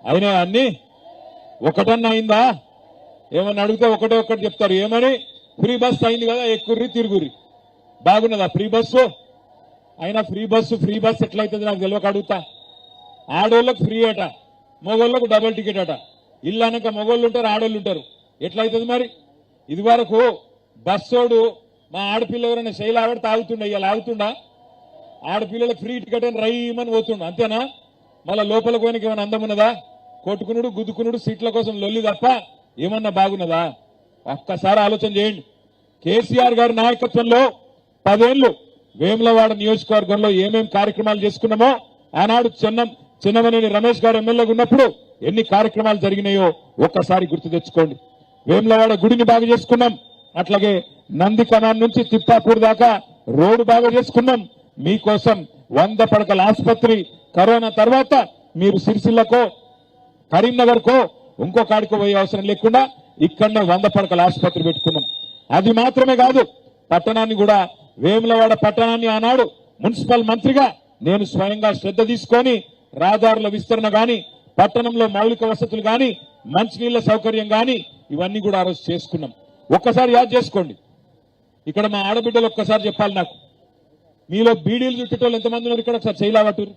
అయినా అన్ని ఒకటన్నా అయిందా? ఏమన్నా అడిగితే ఒకటే ఒక్కటి చెప్తారు, ఏమని? ఫ్రీ బస్ అయింది కదా, ఎక్కుర్రి తిరుగురి. బాగున్నదా ఫ్రీ బస్సు? అయినా ఫ్రీ బస్సు ఎట్లయితుంది నాకు తెలియక అడుగుతా. ఆడోళ్ళకు ఫ్రీ అట, మగోళ్ళకు డబుల్ టికెట్ అట. ఇల్లు అనక మగోళ్ళు ఉంటారు, ఆడోళ్ళు ఉంటారు. ఎట్లయితుంది మరి? ఇది వరకు బస్సోడు మా ఆడపిల్ల ఎవరైనా శైలి ఆవిడ తాగుతుండ, ఇలా ఆగుతుండా? ఆడపిల్లలకు ఫ్రీ టికెట్ అని రైమని పోతుండ, అంతేనా? మళ్ళా లోపలికి పోయినకి ఏమైనా అందం ఉన్నదా? కొట్టుకునుడు గుద్దుకునుడు సీట్ల కోసం లొల్లి తప్ప ఏమన్నా బాగున్నదా? ఒక్కసారి ఆలోచన చేయండి. కేసీఆర్ గారి నాయకత్వంలో 10 ఏళ్లు వేములవాడ నియోజకవర్గంలో ఏమేం కార్యక్రమాలు చేసుకున్నామో, ఆనాడు చిన్నమనేని రమేష్ గారు ఎమ్మెల్యేగా ఉన్నప్పుడు ఎన్ని కార్యక్రమాలు జరిగినాయో ఒక్కసారి గుర్తు తెచ్చుకోండి. వేములవాడ గుడిని బాగా చేసుకున్నాం, అట్లాగే నందికమాన్ నుంచి తిప్పాపూర్ దాకా రోడ్డు బాగా చేసుకున్నాం. మీకోసం 100 పడకల ఆసుపత్రి, కరోనా తర్వాత మీరు సిరిసిల్లకో కరీంనగర్ కో ఇంకో కాడికో పోయే అవసరం లేకుండా ఇక్కడనే 100 పడకల ఆసుపత్రి పెట్టుకున్నాం. అది మాత్రమే కాదు, పట్టణాన్ని కూడా, వేములవాడ పట్టణాన్ని ఆనాడు మున్సిపల్ మంత్రిగా నేను స్వయంగా శ్రద్ధ తీసుకొని రహదారుల విస్తరణ గాని, పట్టణంలో మౌలిక వసతులు గాని, మంచినీళ్ల సౌకర్యం గాని ఇవన్నీ కూడా ఆ రోజు చేసుకున్నాం. ఒక్కసారి యాద్ చేసుకోండి. ఇక్కడ మా ఆడబిడ్డలు ఒక్కసారి చెప్పాలి నాకు, మీలో బీడీలు చుట్టేటోళ్ళు ఎంతమంది ఉన్నారు ఇక్కడ? ఒకసారి చేయలావటూరు.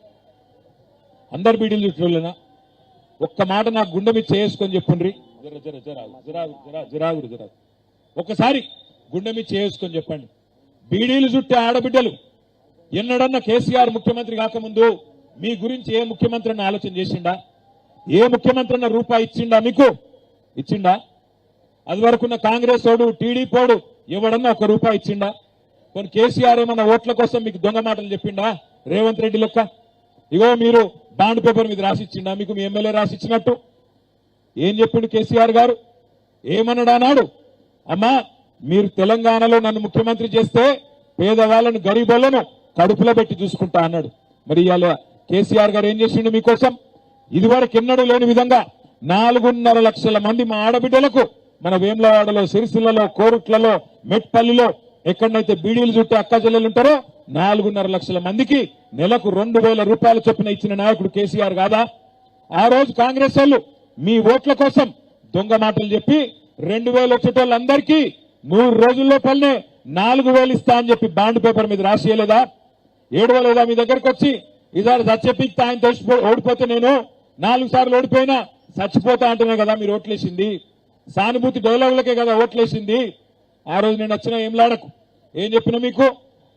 అందరు బీడీలు చుట్టేటోళ్ళేనా? ఒక్క మాట నాకు గుండె మీద చేసుకొని చెప్పుండ్రి. జరాగుడు ఒకసారి గుండె మీద చేసుకొని చెప్పండి. బీడీలు చుట్టే ఆడబిడ్డలు ఎన్నడన్నా కేసీఆర్ ముఖ్యమంత్రి కాకముందు మీ గురించి ఏ ముఖ్యమంత్రి అన్న ఆలోచన చేసిండా? ఏ ముఖ్యమంత్రి అన్న రూపాయి ఇచ్చిండా? మీకు ఇచ్చిండా? అది వరకున్న కాంగ్రెస్ ఓడు, టీడీపీ ఓడు ఎవడన్నా 1 రూపాయి ఇచ్చిండా? కొన్ని కేసీఆర్ ఏమన్నా ఓట్ల కోసం మీకు దొంగ మాటలు చెప్పిండా? రేవంత్ రెడ్డి లెక్క ఇగో మీరు బాండ్ పేపర్ మీద రాసిచ్చిండా? మీకు మీ ఎమ్మెల్యే రాసిచ్చినట్టు ఏం చెప్పిండు కేసీఆర్ గారు? ఏమన్నాడు అన్నాడు? అమ్మా, మీరు తెలంగాణలో నన్ను ముఖ్యమంత్రి చేస్తే పేదవాళ్లను, గరీబులను కడుపులో పెట్టి చూసుకుంటా అన్నాడు. మరి ఇవాళ కేసీఆర్ గారు ఏం చేసిండు మీకోసం? ఇదివరకు ఎన్నడూ లేని విధంగా 4.5 లక్షల మంది మా ఆడబిడ్డలకు మన వేములవాడలో, సిరిసిల్లలో, కోరుట్లలో, మెట్పల్లిలో ఎక్కడైతే బీడీలు చుట్టూ అక్క చెల్లెలు ఉంటారో 4.5 లక్షల మందికి నెలకు 2,000 రూపాయల చొప్పున ఇచ్చిన నాయకుడు కేసీఆర్ కాదా? ఆ రోజు కాంగ్రెస్ వాళ్ళు మీ ఓట్ల కోసం దొంగ మాటలు చెప్పి 2,000 వచ్చేటోళ్ళందరికీ 3 రోజుల్లోపలనే 4,000 ఇస్తా అని చెప్పి బాండ్ పేపర్ మీద రాసియలేదా? 7,000 మీ దగ్గరకు వచ్చి ఇదారు చచ్చిపిక్తా ఆయన ఓడిపోతే నేను 4 సార్లు ఓడిపోయినా చచ్చిపోతా అంటున్నా కదా మీరు ఓట్లేసింది. సానుభూతి డైలాగులకే కదా ఓట్లేసింది. ఆ రోజు నేను వచ్చిన ఏంలాడకు ఏం చెప్పినా మీకు?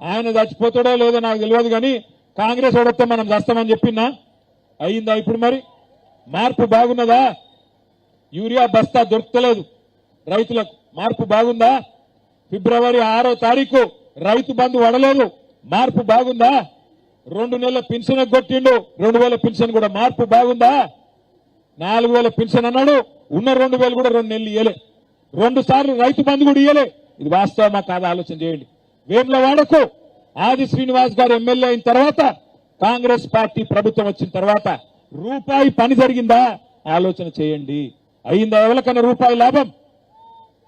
ఆయన చచ్చిపోతాడో లేదో నాకు తెలియదు కానీ కాంగ్రెస్ ఓడితే మనం చేస్తామని చెప్పినా అయిందా? ఇప్పుడు మరి మార్పు బాగున్నదా? యూరియా బస్తా దొరకలేదు రైతులకు, మార్పు బాగుందా? ఫిబ్రవరి 6వ తారీఖు రైతు బంధు వడలేదు, మార్పు బాగుందా? 2 నెలల పెన్షన్ కొట్టిండు, 2,000 పెన్షన్ కూడా, మార్పు బాగుందా? 4,000 పెన్షన్ అన్నాడు, ఉన్న 2,000 కూడా 2 నెలలు ఇయ్యలే. 2 సార్లు రైతు బంధు కూడా ఇయ్యలే. ఇది వాస్తవమా కాదా ఆలోచన చేయండి. వేములవాడకు ఆది శ్రీనివాస్ గారు ఎమ్మెల్యే అయిన తర్వాత, కాంగ్రెస్ పార్టీ ప్రభుత్వం వచ్చిన తర్వాత రూపాయి పని జరిగిందా ఆలోచన చేయండి. అయిందా ఎవరికన్నా రూపాయి లాభం?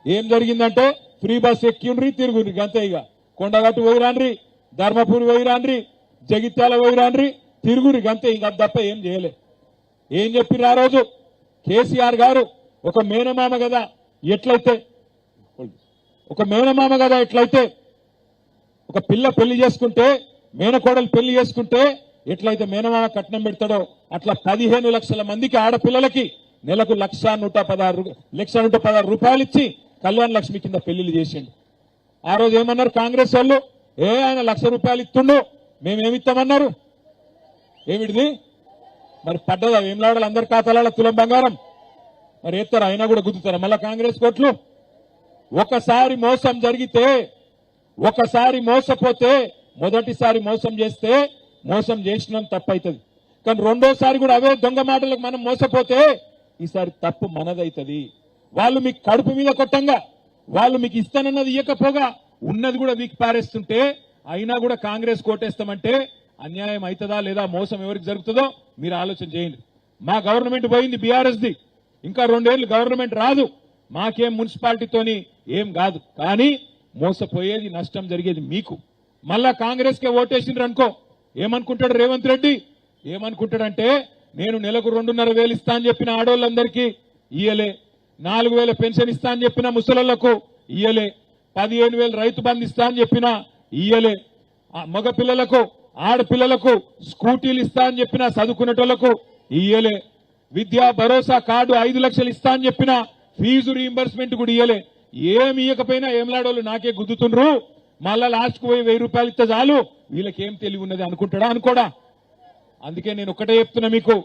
ఏం జరిగిందంటే ఫ్రీ బస్ ఎక్కిండ్రి, తిరుగుండ్రి, అంతే. ఇక కొండగట్టు పోయిరాండ్రి, ధర్మపురి పోయిరాండ్రి, జగిత్యాల పోయిరాండ్రి, తిరుగురి, అంతే. ఇంకా తప్ప ఏం చేయలే. ఏం చెప్పిర్రు ఆ రోజు కేసీఆర్ గారు? ఒక మేనమామ కదా ఎట్లయితే ఒక పిల్ల పెళ్లి చేసుకుంటే, మేనకోడలు పెళ్లి చేసుకుంటే ఎట్లయితే మేనమామ కట్నం పెడతాడో అట్లా 15 లక్షల మందికి ఆడపిల్లలకి నెలకు 1,116 రూపాయలు ఇచ్చి కళ్యాణ లక్ష్మి కింద పెళ్లిళ్ళు చేసిండు. ఆ రోజు ఏమన్నారు కాంగ్రెస్ వాళ్ళు? ఆయన 1,00,000 రూపాయలు ఇస్తుండు, మేమేమిస్తామన్నారు. ఏమిటిది మరి? పడ్డదా వేములవాడలు అందరి ఖాతాల తులం బంగారం? మరి ఎత్తారా? అయినా కూడా గుద్దుతారా మళ్ళా కాంగ్రెస్ కోట్లు? ఒకసారి మోసం జరిగితే, ఒకసారి మోసపోతే, మొదటిసారి మోసం చేస్తే మోసం చేసినాం తప్పైతుంది. కానీ రెండోసారి కూడా అవే దొంగ మాటలకు మనం మోసపోతే ఈసారి తప్పు మనదైతుంది. వాళ్ళు మీకు కడుపు మీద కొట్టంగా, వాళ్ళు మీకు ఇస్తానన్నది ఇయ్యకపోగా ఉన్నది కూడా వీక్ పారేస్తుంటే అయినా కూడా కాంగ్రెస్ కోటేస్తామంటే అన్యాయం అవుతుందా లేదా, మోసం ఎవరికి జరుగుతుందో మీరు ఆలోచన చేయండి. మా గవర్నమెంట్ పోయింది బీఆర్ఎస్ది, ఇంకా 2 ఏళ్లు గవర్నమెంట్ రాదు. మాకేం మున్సిపాలిటీతోని ఏం కాదు, కానీ మోసపోయేది, నష్టం జరిగేది మీకు. మళ్ళా కాంగ్రెస్ కే ఓటేసిండ్రు అనుకో, ఏమనుకుంటాడు రేవంత్ రెడ్డి? ఏమనుకుంటాడంటే నేను నెలకు 2,500 ఇస్తా అని చెప్పిన ఆడోళ్ళందరికీ ఇయ్యలే. 4,000 పెన్షన్ ఇస్తా అని చెప్పిన ముసలోళ్లకు ఇయ్యలే. 15,000 రైతు బంధు ఇస్తా అని చెప్పిన ఇయ్యలే. మగ పిల్లలకు ఆడపిల్లలకు స్కూటీలు ఇస్తా అని చెప్పిన చదువుకునేటోళ్లకు ఇయ్యలే. విద్యా భరోసా కార్డు 5 లక్షలు ఇస్తా అని చెప్పిన ఫీజు రీయింబర్స్మెంట్ కూడా ఇయ్యలే. ఏమి ఇయ్యకపోయినా ఏంలాడోళ్ళు నాకే గుద్దుతుండ్రు, మళ్ళా లాస్ట్కు పోయి 1000 రూపాయలు ఇస్తే చాలు వీళ్ళకేం తెలివి ఉన్నది అనుకుంటాడా అనుకోడా? అందుకే నేను ఒకటే చెప్తున్నా, మీకు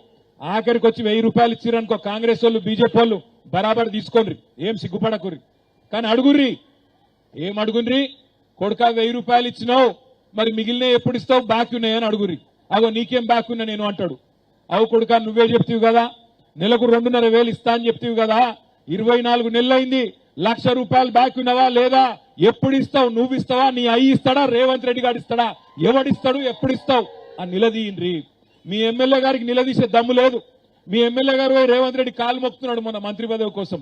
ఆఖరికి వచ్చి 1000 రూపాయలు ఇచ్చిరనుకో కాంగ్రెస్ వాళ్ళు బీజేపీ వాళ్ళు బరాబర్ తీసుకోండి, ఏం సిగ్గుపడకుర్రి. కానీ అడుగుర్రి, ఏం అడుగుండ్రి? కొడుకా 1000 రూపాయలు ఇచ్చినావు, మరి మిగిలిన ఎప్పుడు ఇస్తావు, బాకీ ఉన్నాయని అడుగుర్రి. అగో నీకేం బాకీ ఉన్నా నేను అంటాడు. అవు కొడుకా నువ్వే చెప్తీవి కదా, నెలకు 2,500 ఇస్తా అని చెప్తీవి కదా, 24 నెలలైంది, 1,00,000 రూపాయలు బాకీ ఉన్నవా లేదా, ఎప్పుడు ఇస్తావు, నువ్వు ఇస్తావా, నీ అయ్యి ఇస్తాడా, రేవంత్ రెడ్డి గారు ఇస్తాడా, ఎవడిస్తాడు, ఎప్పుడు ఇస్తావు అని నిలదీయండ్రి. మీ ఎమ్మెల్యే గారికి నిలదీసే దమ్ము లేదు. మీ ఎమ్మెల్యే గారు రేవంత్ రెడ్డి కాలు మొక్కుతున్నాడు మొన్న మంత్రి పదవి కోసం.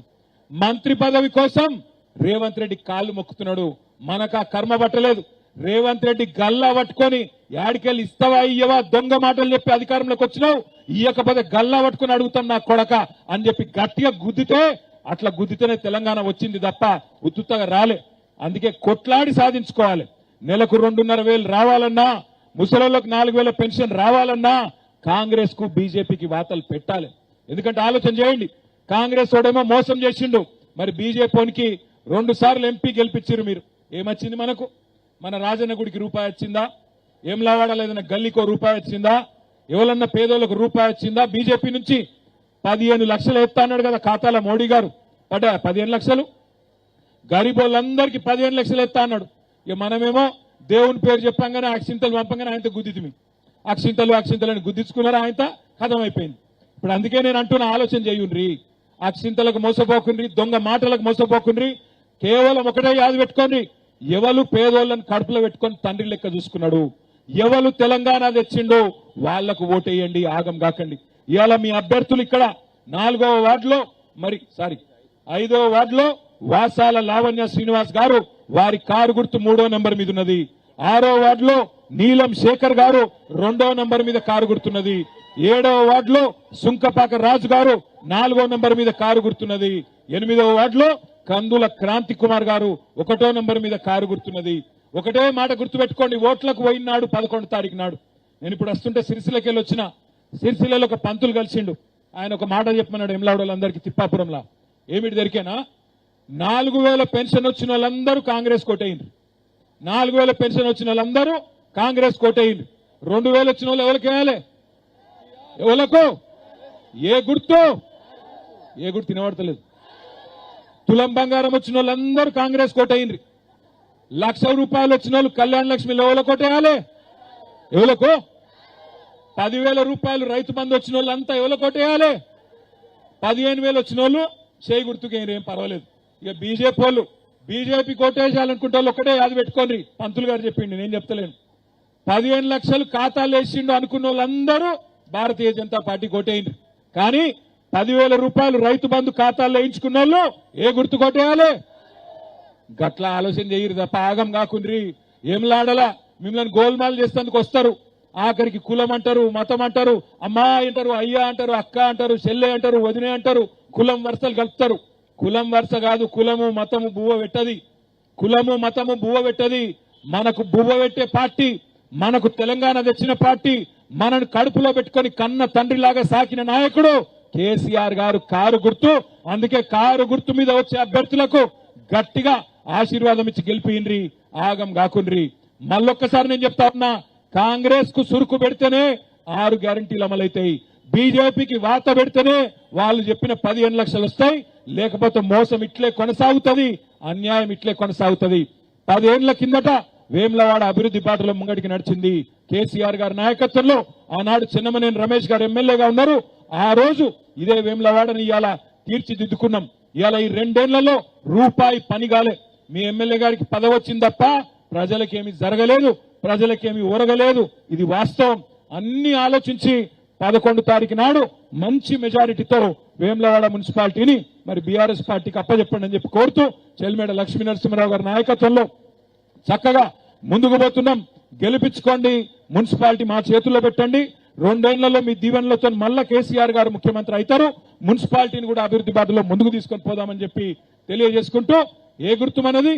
మంత్రి పదవి కోసం రేవంత్ రెడ్డి కాళ్ళు మొక్కుతున్నాడు. మనకు ఆ కర్మ పట్టలేదు. రేవంత్ రెడ్డి గల్లా పట్టుకొని యాడికెళ్ళి ఇస్తావా ఇయ్యవా దొంగ మాటలు చెప్పి అధికారంలోకి వచ్చినావు, ఇయ్యకపోతే గల్లా పట్టుకుని అడుగుతాం నా కొడక అని చెప్పి గట్టిగా గుద్దితే, అట్లా గుద్దితేనే తెలంగాణ వచ్చింది తప్ప ఉత్తుత్తగా రాలే. అందుకే కొట్లాడి సాధించుకోవాలి. నెలకు 2,500 రావాలన్నా, ముసలోళ్ళకు 4,000 పెన్షన్ రావాలన్నా కాంగ్రెస్ కు బీజేపీకి వాతలు పెట్టాలి. ఎందుకంటే ఆలోచన చేయండి, కాంగ్రెస్ వాడేమో మోసం చేసిండు, మరి బీజేపీకి 2 సార్లు ఎంపీ గెలిపించారు మీరు. ఏమొచ్చింది మనకు? మన రాజన్న గుడికి రూపాయి వచ్చిందా? ఏం లావాడాలి ఏదైనా గల్లీకో రూపాయి వచ్చిందా? ఎవరన్నా పేదోళ్ళకు రూపాయి వచ్చిందా? బీజేపీ నుంచి 15 లక్షలు ఎత్తా అన్నాడు కదా ఖాతాలో మోడీ గారు, పడ్డా 15 లక్షలు. గరీబోళ్ళందరికీ 15 లక్షలు ఎత్తా అన్నాడు. ఇక మనమేమో దేవుని పేరు చెప్పంగానే అక్షింతలు పంపంగానే ఆయనతో గుద్దితిమి. అక్షింతలని గుద్దించుకున్నారా, ఆయనతో కథం అయిపోయింది. ఇప్పుడు అందుకే నేను అంటున్న ఆలోచన చేయుండ్రి, అక్షింతలకు మోసపోకుండ్రి, దొంగ మాటలకు మోసపోకుండ్రి. కేవలం ఒకటే యాది పెట్టుకోండి, ఎవరు పేదోళ్ళని కడుపులో పెట్టుకొని తండ్రి లెక్క చూసుకున్నాడు, ఎవరు తెలంగాణ తెచ్చిండో వాళ్లకు ఓటేయండి, ఆగం కాకండి. ఇవాళ మీ అభ్యర్థులు ఇక్కడ 4వ వార్డులో, 5వ వార్డులో వాసాల లావణ్య శ్రీనివాస్ గారు, వారి కారు గుర్తు 3వ నెంబర్ మీద ఉన్నది. 6వ వార్డులో నీలం శేఖర్ గారు 2వ నెంబర్ మీద కారు గుర్తున్నది. 7వ వార్డులో సుంకపాక రాజు గారు 4వ నెంబర్ మీద కారు గుర్తున్నది. 8వ వార్డులో కందుల క్రాంతి కుమార్ గారు 1వ నెంబర్ మీద కారు గుర్తున్నది. ఒకటే మాట గుర్తుపెట్టుకోండి, ఓట్లకు పోయినాడు 11వ తారీఖు నాడు. నేను ఇప్పుడు వస్తుంటే సిరిసిల్లకి వెళ్ళి వచ్చిన, సిరిసిల్లలో ఒక పంతులు కలిసిండు. ఆయన ఒక మాట చెప్పమన్నాడు ఎమ్లాడోళ్ళందరికీ తిప్పాపురంలా. ఏమిటి దొరికేనా? 4,000 పెన్షన్ వచ్చిన వాళ్ళందరూ కాంగ్రెస్ కోటేయండి. 4,000 పెన్షన్ వచ్చిన వాళ్ళందరూ కాంగ్రెస్ కోటేయండి. 2,000 వచ్చిన వాళ్ళు ఎవరికి వేయాలి? ఎవలకు? ఏ గుర్తు తినబడతలేదు. తులం బంగారం వచ్చిన వాళ్ళందరూ కాంగ్రెస్ కోటేయండి. 1,00,000 రూపాయలు వచ్చిన వాళ్ళు కళ్యాణ లక్ష్మిలో ఎవరు కోటేయాలి? ఎవలకు? 10,000 రూపాయలు రైతు బంధు వచ్చిన వాళ్ళంతా ఎవరు కోటేయాలి? 15,000 వచ్చిన వాళ్ళు చేయి గుర్తుకేం పర్వాలేదు. ఇక బీజేపీ వాళ్ళు, బీజేపీ కోటేయాలనుకుంటే వాళ్ళు ఒకటే యాది పెట్టుకోండి, పంతులు గారు చెప్పిండు, నేను చెప్తలేను. 15 లక్షలు ఖాతాలు వేసిండు అనుకున్న వాళ్ళందరూ భారతీయ జనతా పార్టీ కోటేయండి. కానీ 10,000 రూపాయలు రైతు బంధు ఖాతాల్లో వేయించుకున్న వాళ్ళు ఏ గుర్తు కొట్టేయాలి? గట్లా ఆలోచన చేయరు తప్ప ఆగం కాకుండ్రి. ఏం లాడలా మిమ్మల్ని గోల్మాల్ చేసేందుకు వస్తారు. ఆఖరికి కులం అంటారు, మతం అంటారు, అమ్మా అంటారు, అయ్యా అంటారు, అక్క అంటారు, చెల్లె అంటారు, వదినే అంటారు, కులం వరుసలు కలుపుతారు. కులం వరుస కాదు, కులము మతము బువ్వ పెట్టది. కులము మతము బువ్వ పెట్టది. మనకు బువ్వ పెట్టే పార్టీ, మనకు తెలంగాణ తెచ్చిన పార్టీ, మనను కడుపులో పెట్టుకొని కన్న తండ్రిలాగా సాకిన నాయకుడు కేసీఆర్ గారు కారు గుర్తు. అందుకే కారు గుర్తు మీద వచ్చే అభ్యర్థులకు గట్టిగా ఆశీర్వాదం ఇచ్చి గెలిపియండ్రి, ఆగం కాకుండ్రి. మళ్ళొక్కసారి నేను చెప్తా ఉన్నా, కాంగ్రెస్ కు సురుకు పెడితేనే 6 గ్యారంటీలు అమలైతాయి. బీజేపీకి వాత పెడితేనే వాళ్ళు చెప్పిన 15 లక్షలు వస్తాయి. లేకపోతే మోసం ఇట్లే కొనసాగుతుంది, అన్యాయం ఇట్లే కొనసాగుతుంది. 10 ఏళ్ల కిందట వేములవాడ అభివృద్ధి బాటలో ముంగడికి నడిచింది కేసీఆర్ గారి నాయకత్వంలో. ఆనాడు చిన్నమనేని రమేష్ గారు ఎమ్మెల్యేగా ఉన్నారు. ఆ రోజు ఇదే వేములవాడని ఇవాళ తీర్చిదిద్దుకున్నాం. ఇవాళ ఈ 2 ఏళ్లలో రూపాయి పని కాలే. మీ ఎమ్మెల్యే గారికి పదవి వచ్చింది తప్ప ప్రజలకేమీ జరగలేదు, ప్రజలకేమీ ఊరగలేదు. ఇది వాస్తవం. అన్ని ఆలోచించి 11వ తారీఖు నాడు మంచి మెజారిటీతో వేములవాడ మున్సిపాలిటీని మరి బీఆర్ఎస్ పార్టీకి అప్పచెప్పండి అని చెప్పి కోరుతూ, చెల్మేడ లక్ష్మీ నరసింహరావు గారి నాయకత్వంలో చక్కగా ముందుకు పోతున్నాం. గెలిపించుకోండి, మున్సిపాలిటీ మా చేతుల్లో పెట్టండి. రెండేళ్లలో మీ దీవెనలతో మళ్ళా కేసీఆర్ గారు ముఖ్యమంత్రి అవుతారు. మున్సిపాలిటీని కూడా అభివృద్ధి బాటలో ముందుకు తీసుకొని పోదామని చెప్పి తెలియజేసుకుంటూ ఏ గుర్తు మనది